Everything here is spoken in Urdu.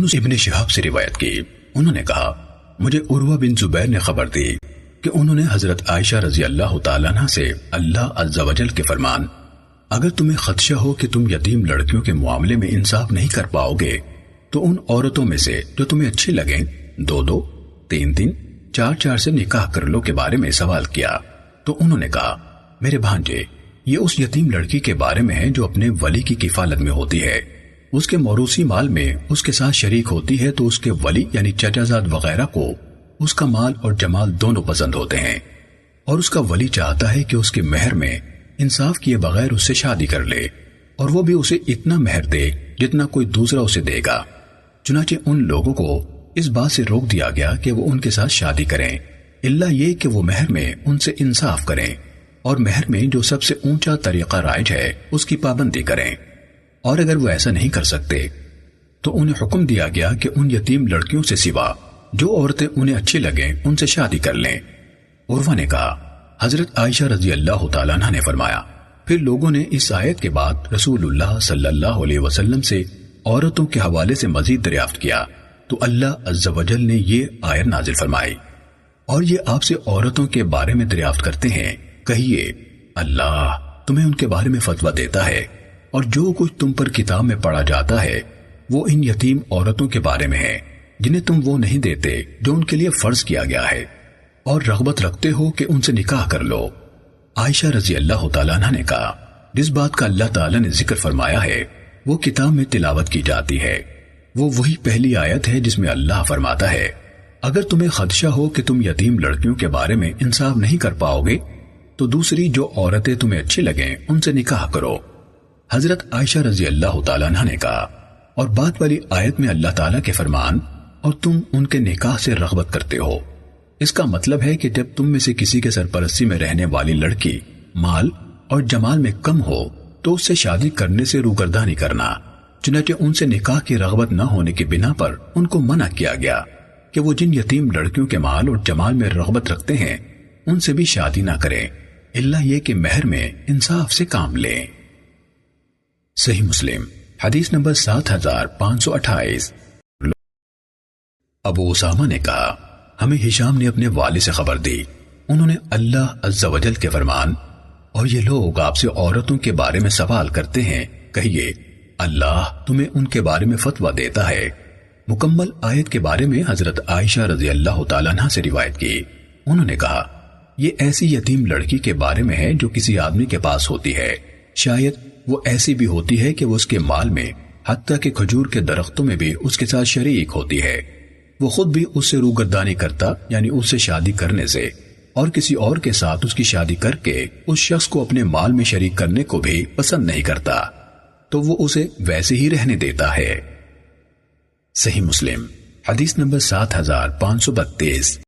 یونس ابن شہاب سے روایت کی، انہوں نے کہا مجھے عروہ بن زبیر نے خبر دی کہ انہوں نے حضرت عائشہ رضی اللہ تعالیٰ عنہ سے اللہ عز و جل کے فرمان، اگر تمہیں خدشہ ہو کہ تم یتیم لڑکیوں کے معاملے میں انصاف نہیں کر پاؤ گے تو ان عورتوں میں سے جو تمہیں اچھی لگیں 2-2 3-3 4-4 سے نکاح کر لو کے بارے میں سوال کیا۔ تو انہوں نے کہا میرے بھانجے، یہ اس یتیم لڑکی کے بارے میں ہے جو اپنے ولی کی کفالت میں ہوتی ہے، اس کے موروثی مال میں اس کے ساتھ شریک ہوتی ہے تو اس کے ولی یعنی چچا زاد وغیرہ کو اس کا مال اور جمال دونوں پسند ہوتے ہیں، اور اس کا ولی چاہتا ہے کہ اس کے مہر میں انصاف کیے بغیر اس سے شادی کر لے، اور وہ بھی اسے اتنا مہر دے جتنا کوئی دوسرا اسے دے گا۔ چنانچہ ان لوگوں کو اس بات سے روک دیا گیا کہ وہ ان کے ساتھ شادی کریں، الا یہ کہ وہ مہر میں ان سے انصاف کریں، اور مہر میں جو سب سے اونچا طریقہ رائج ہے اس کی پابندی کریں، اور اگر وہ ایسا نہیں کر سکتے تو انہیں حکم دیا گیا کہ ان یتیم لڑکیوں سے سوا جو عورتیں انہیں اچھی لگیں ان سے شادی کر لیں۔ عروہ نے کہا حضرت عائشہ رضی اللہ تعالیٰ عنہ نے فرمایا، پھر لوگوں نے اس آیت کے بعد رسول اللہ صلی اللہ علیہ وسلم سے عورتوں کے حوالے سے مزید دریافت کیا تو اللہ عز و جل نے یہ آیت نازل فرمائی، اور یہ آپ سے عورتوں کے بارے میں دریافت کرتے ہیں، کہیے اللہ تمہیں ان کے بارے میں فتویٰ دیتا ہے، اور جو کچھ تم پر کتاب میں پڑھا جاتا ہے وہ ان یتیم عورتوں کے بارے میں ہے جنہیں تم وہ نہیں دیتے جو ان کے لیے فرض کیا گیا ہے، اور رغبت رکھتے ہو کہ ان سے نکاح کر لو۔ عائشہ رضی اللہ تعالیٰ عنہ نے کہا جس بات کا اللہ تعالیٰ نے ذکر فرمایا ہے وہ کتاب میں تلاوت کی جاتی ہے، وہ وہی پہلی آیت ہے جس میں اللہ فرماتا ہے اگر تمہیں خدشہ ہو کہ تم یتیم لڑکیوں کے بارے میں انصاف نہیں کر پاؤ گے تو دوسری جو عورتیں تمہیں اچھی لگیں ان سے نکاح کرو۔ حضرت عائشہ رضی اللہ تعالیٰ عنہ نے کہا اور بات والی آیت میں اللہ تعالیٰ کے فرمان اور تم ان کے نکاح سے رغبت کرتے ہو، اس کا مطلب ہے کہ جب تم میں سے کسی کے سرپرستی میں رہنے والی لڑکی مال اور جمال میں کم ہو تو اس سے شادی کرنے سے روگردانی کرنا، چنانچہ ان سے نکاح کی رغبت نہ ہونے کی بنا پر ان کو منع کیا گیا کہ وہ جن یتیم لڑکیوں کے مال اور جمال میں رغبت رکھتے ہیں ان سے بھی شادی نہ کریں، الا یہ کہ مہر میں انصاف سے کام لیں۔ صحیح مسلم حدیث نمبر 7528۔ ابو اسامہ نے کہا ہمیں ہشام نے اپنے والد سے خبر دی، انہوں نے اللہ عز و جل کے فرمان اور یہ لوگ آپ سے عورتوں کے بارے میں سوال کرتے ہیں، کہیے اللہ تمہیں ان کے بارے میں فتویٰ دیتا ہے، مکمل آیت کے بارے میں حضرت عائشہ رضی اللہ تعالیٰ عنہ سے روایت کی، انہوں نے کہا یہ ایسی یتیم لڑکی کے بارے میں ہے جو کسی آدمی کے پاس ہوتی ہے، شاید وہ ایسی بھی ہوتی ہے کہ وہ اس کے مال میں حتیٰ کہ کھجور کے درختوں میں بھی اس کے ساتھ شریک ہوتی ہے، وہ خود بھی اس سے روگردانی کرتا یعنی اس سے شادی کرنے سے اور کسی اور کے ساتھ اس کی شادی کر کے اس شخص کو اپنے مال میں شریک کرنے کو بھی پسند نہیں کرتا تو وہ اسے ویسے ہی رہنے دیتا ہے۔ صحیح مسلم حدیث نمبر 7532۔